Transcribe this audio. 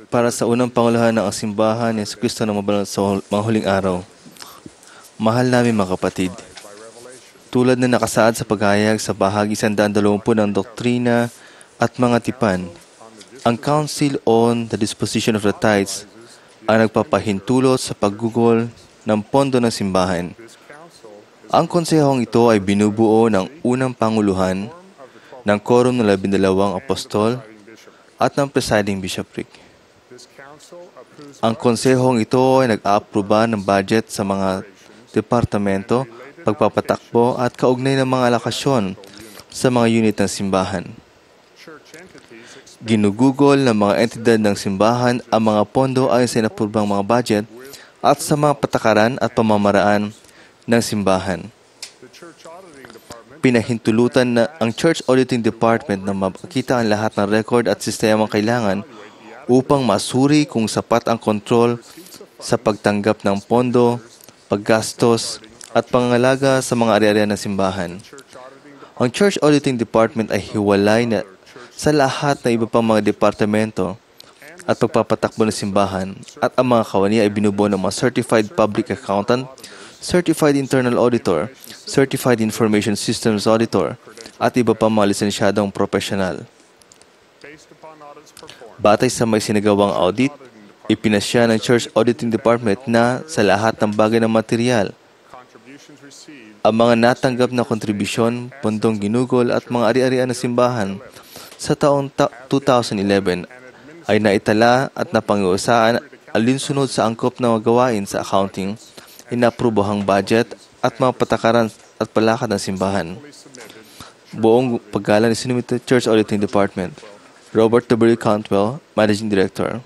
Para sa unang pangulahan ng simbahan ni Jesucristo na mabanal sa mga huling araw. Mahal namin mga kapatid, tulad na nakasaad sa paghahayag sa bahagi 120 ng doktrina at mga tipan, ang Council on the Disposition of the Tithes ang nagpapahintulot sa paggugol ng pondo ng simbahan. Ang konsehong ito ay binubuo ng unang panguluhan, ng quorum ng 12 apostol at ng presiding bishopric. Ang konsehong ito ay nag-aaproba ng budget sa mga departamento, pagpapatakbo at kaugnay ng mga alokasyon sa mga unit ng simbahan. Ginugugol ng mga entidad ng simbahan ang mga pondo ayon sa inaprobang mga budget at sa mga patakaran at pamamaraan ng simbahan. Pinahintulutan na ang Church Auditing Department na mapakita ang lahat ng record at sistemang kailangan upang masuri kung sapat ang kontrol sa pagtanggap ng pondo, paggastos, at pangangalaga sa mga ari-arian ng simbahan. Ang Church Auditing Department ay hiwalay na sa lahat ng iba pang mga departamento at pagpapatakbo ng simbahan, at ang mga kawani ay binubuo ng mga Certified Public Accountant, Certified Internal Auditor, Certified Information Systems Auditor, at iba pang mga lisensyadong profesional. Batay sa may sinagawang audit, ipinasya ng Church Auditing Department na sa lahat ng bagay ng material, ang mga natanggap na kontribusyon, pondong ginugol at mga ari-arian ng simbahan sa taong 2011 ay naitala at napangiusaan alinsunod sa angkop na gawain sa accounting, inaprubohang budget at mga patakaran at palakad ng simbahan. Buong paggalan ni Sinumite Church Auditing Department. Robert W. Cantwell, Managing Director.